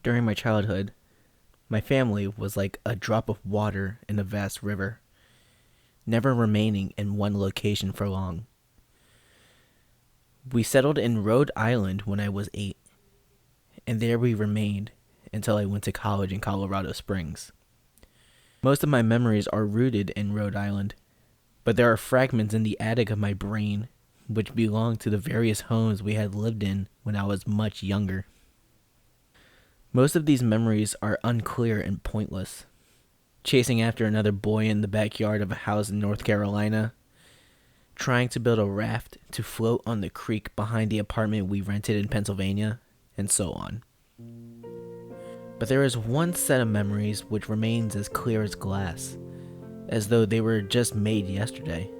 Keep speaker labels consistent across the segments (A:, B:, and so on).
A: During my childhood, my family was like a drop of water in a vast river, never remaining in one location for long. We settled in Rhode Island when I was 8, and there we remained until I went to college in Colorado Springs. Most of my memories are rooted in Rhode Island, but there are fragments in the attic of my brain which belong to the various homes we had lived in when I was much younger. Most of these memories are unclear and pointless. Chasing after another boy in the backyard of a house in North Carolina, trying to build a raft to float on the creek behind the apartment we rented in Pennsylvania, and so on. But there is one set of memories which remains as clear as glass, as though they were just made yesterday.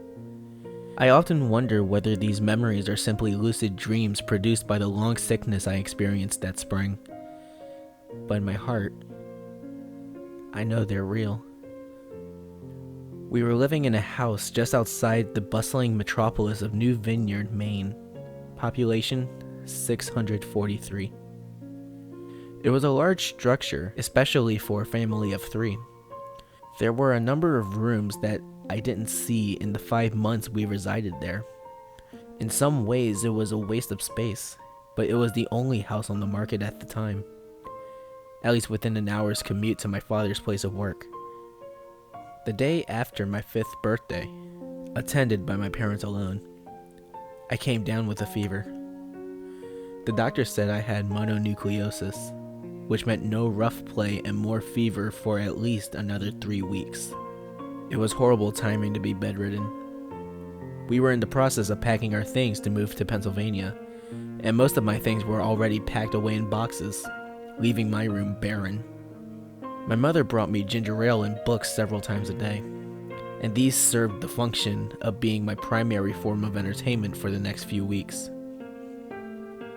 A: I often wonder whether these memories are simply lucid dreams produced by the long sickness I experienced that spring. But in my heart, I know they're real. We were living in a house just outside the bustling metropolis of New Vineyard, Maine. Population 643. It was a large structure, especially for a family of 3. There were a number of rooms that I didn't see in the 5 months we resided there. In some ways, it was a waste of space, but it was the only house on the market at the time. At least within an hour's commute to my father's place of work. The day after my 5th birthday, attended by my parents alone, I came down with a fever. The doctor said I had mononucleosis, which meant no rough play and more fever for at least another 3 weeks. It was horrible timing to be bedridden. We were in the process of packing our things to move to Pennsylvania, and most of my things were already packed away in boxes, leaving my room barren. My mother brought me ginger ale and books several times a day, and these served the function of being my primary form of entertainment for the next few weeks.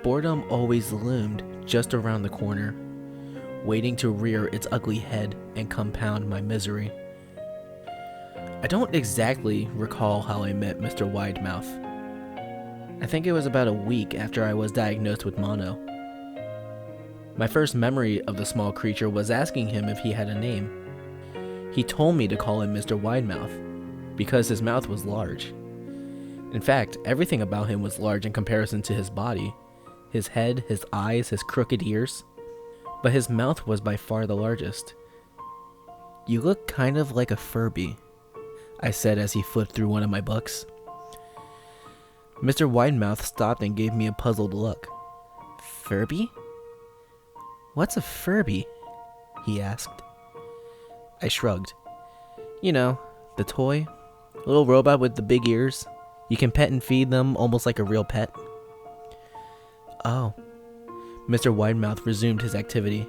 A: Boredom always loomed just around the corner, waiting to rear its ugly head and compound my misery. I don't exactly recall how I met Mr. Widemouth. I think it was about a week after I was diagnosed with mono. My first memory of the small creature was asking him if he had a name. He told me to call him Mr. Widemouth, because his mouth was large. In fact, everything about him was large in comparison to his body. His head, his eyes, his crooked ears. But his mouth was by far the largest. "You look kind of like a Furbie," I said as he flipped through one of my books. Mr. Widemouth stopped and gave me a puzzled look. "Furbie? What's a Furbie?" he asked. I shrugged. "You know, the toy. Little robot with the big ears. You can pet and feed them almost like a real pet." "Oh." Mr. Widemouth resumed his activity.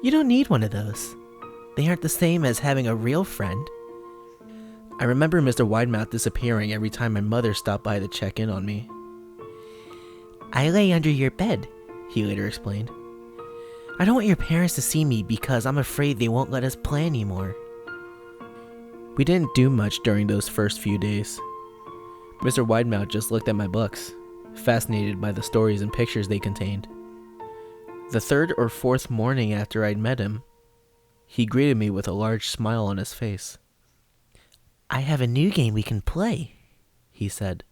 A: "You don't need one of those. They aren't the same as having a real friend." I remember Mr. Widemouth disappearing every time my mother stopped by to check in on me. "I lay under your bed," he later explained. "I don't want your parents to see me because I'm afraid they won't let us play anymore." We didn't do much during those first few days. Mr. Widemouth just looked at my books, fascinated by the stories and pictures they contained. The 3rd or 4th morning after I'd met him, he greeted me with a large smile on his face. "I have a new game we can play," he said.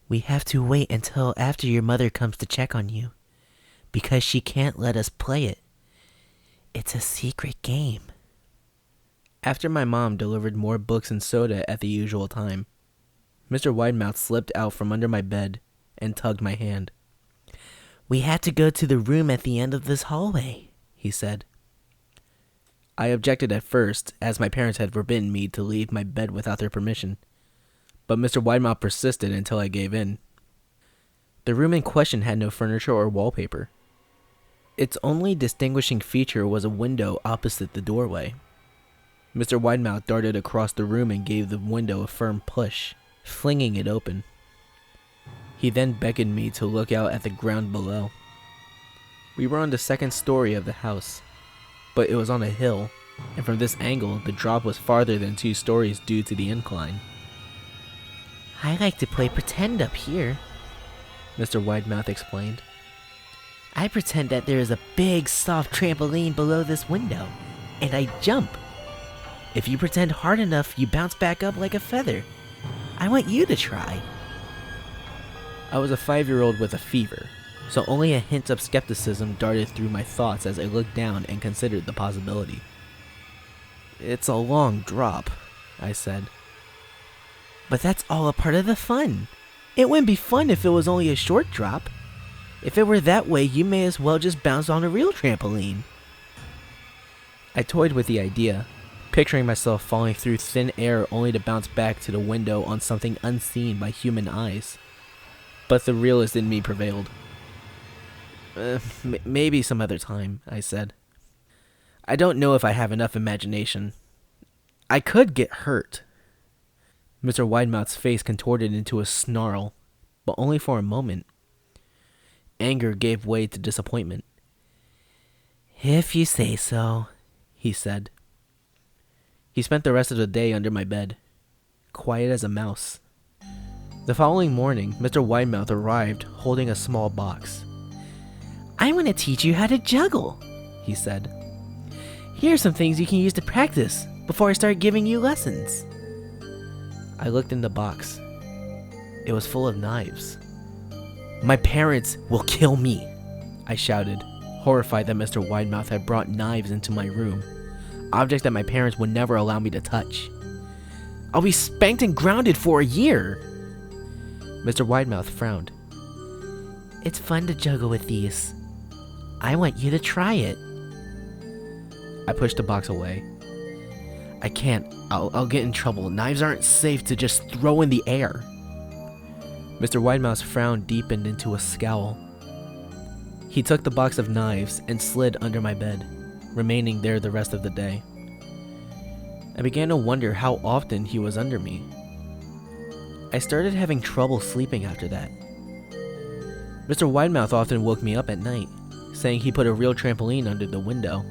A: "We have to wait until after your mother comes to check on you, because she can't let us play it. It's a secret game." After my mom delivered more books and soda at the usual time, Mr. Widemouth slipped out from under my bed and tugged my hand. "We had to go to the room at the end of this hallway," he said. I objected at first, as my parents had forbidden me to leave my bed without their permission, but Mr. Widemouth persisted until I gave in. The room in question had no furniture or wallpaper. Its only distinguishing feature was a window opposite the doorway. Mr. Widemouth darted across the room and gave the window a firm push, flinging it open. He then beckoned me to look out at the ground below. We were on the 2nd story of the house, but it was on a hill, and from this angle, the drop was farther than 2 stories due to the incline. "I like to play pretend up here," Mr. Widemouth explained. "I pretend that there is a big, soft trampoline below this window, and I jump. If you pretend hard enough, you bounce back up like a feather. I want you to try." I was a 5-year-old with a fever, so only a hint of skepticism darted through my thoughts as I looked down and considered the possibility. "It's a long drop," I said. "But that's all a part of the fun. It wouldn't be fun if it was only a short drop. If it were that way, you may as well just bounce on a real trampoline." I toyed with the idea, picturing myself falling through thin air only to bounce back to the window on something unseen by human eyes. But the realist in me prevailed. Maybe some other time," I said. "I don't know if I have enough imagination. I could get hurt." Mr. Widemouth's face contorted into a snarl, but only for a moment. Anger gave way to disappointment. "If you say so," he said. He spent the rest of the day under my bed, quiet as a mouse. The following morning, Mr. Widemouth arrived holding a small box. "I want to teach you how to juggle," he said. "Here are some things you can use to practice before I start giving you lessons." I looked in the box. It was full of knives. "My parents will kill me," I shouted, horrified that Mr. Widemouth had brought knives into my room, objects that my parents would never allow me to touch. "I'll be spanked and grounded for a year." Mr. Widemouth frowned. "It's fun to juggle with these. I want you to try it." I pushed the box away. "I can't. I'll get in trouble. Knives aren't safe to just throw in the air." Mr. Widemouth's frown deepened into a scowl. He took the box of knives and slid under my bed, remaining there the rest of the day. I began to wonder how often he was under me. I started having trouble sleeping after that. Mr. Widemouth often woke me up at night, saying he put a real trampoline under the window.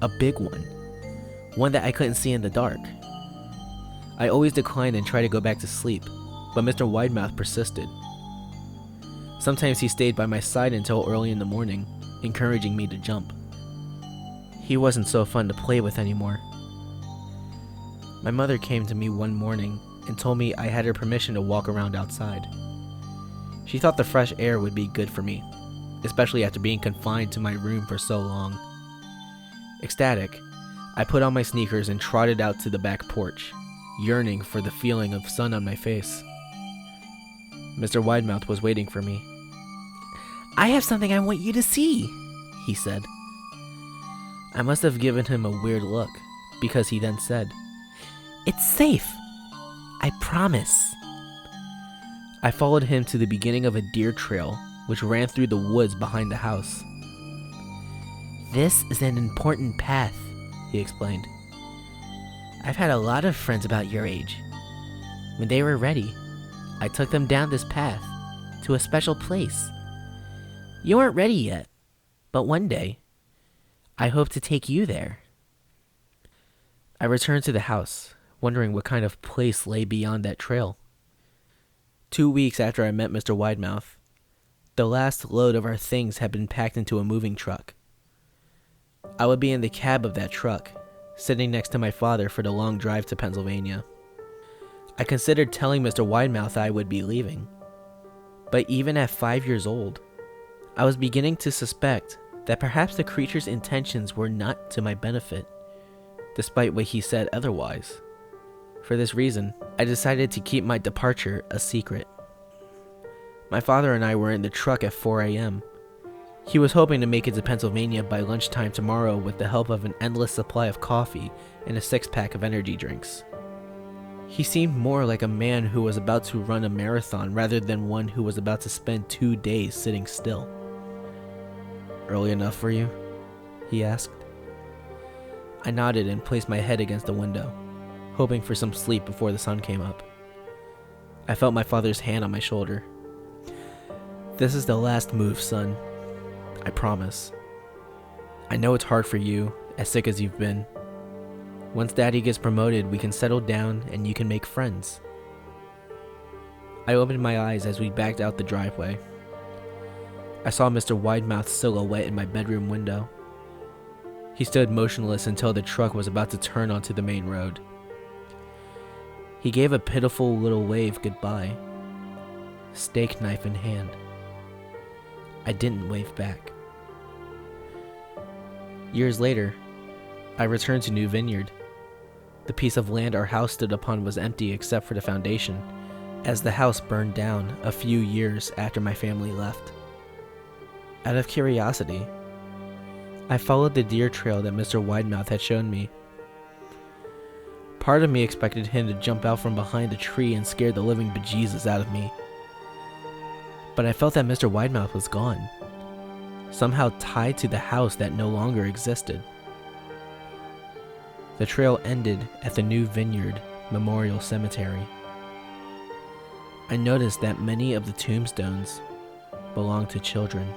A: A big one that I couldn't see in the dark. I always declined and tried to go back to sleep, but Mr. Widemouth persisted. Sometimes he stayed by my side until early in the morning, encouraging me to jump. He wasn't so fun to play with anymore. My mother came to me one morning and told me I had her permission to walk around outside. She thought the fresh air would be good for me, especially after being confined to my room for so long. Ecstatic, I put on my sneakers and trotted out to the back porch, yearning for the feeling of sun on my face. Mr. Widemouth was waiting for me. "I have something I want you to see," he said. I must have given him a weird look, because he then said, "It's safe. I promise." I followed him to the beginning of a deer trail, which ran through the woods behind the house. "This is an important path," he explained. "I've had a lot of friends about your age. When they were ready, I took them down this path to a special place. You aren't ready yet, but one day, I hope to take you there." I returned to the house, wondering what kind of place lay beyond that trail. 2 weeks after I met Mr. Widemouth, the last load of our things had been packed into a moving truck. I would be in the cab of that truck, sitting next to my father for the long drive to Pennsylvania. I considered telling Mr. Widemouth I would be leaving. But even at 5 years old, I was beginning to suspect that perhaps the creature's intentions were not to my benefit, despite what he said otherwise. For this reason, I decided to keep my departure a secret. My father and I were in the truck at 4 a.m. He was hoping to make it to Pennsylvania by lunchtime tomorrow with the help of an endless supply of coffee and a 6-pack of energy drinks. He seemed more like a man who was about to run a marathon rather than one who was about to spend 2 days sitting still. "Early enough for you?" he asked. I nodded and placed my head against the window, hoping for some sleep before the sun came up. I felt my father's hand on my shoulder. "This is the last move, son. I promise. I know it's hard for you, as sick as you've been, Once Daddy gets promoted, we can settle down and you can make friends. I opened my eyes as we backed out the driveway. I saw Mr. Widemouth's silhouette in my bedroom window. He stood motionless until the truck was about to turn onto the main road. He gave a pitiful little wave goodbye, steak knife in hand. I didn't wave back. Years later, I returned to New Vineyard. The piece of land our house stood upon was empty except for the foundation, as the house burned down a few years after my family left. Out of curiosity, I followed the deer trail that Mr. Widemouth had shown me. Part of me expected him to jump out from behind a tree and scare the living bejesus out of me. But I felt that Mr. Widemouth was gone, somehow tied to the house that no longer existed. The trail ended at the New Vineyard Memorial Cemetery. I noticed that many of the tombstones belonged to children.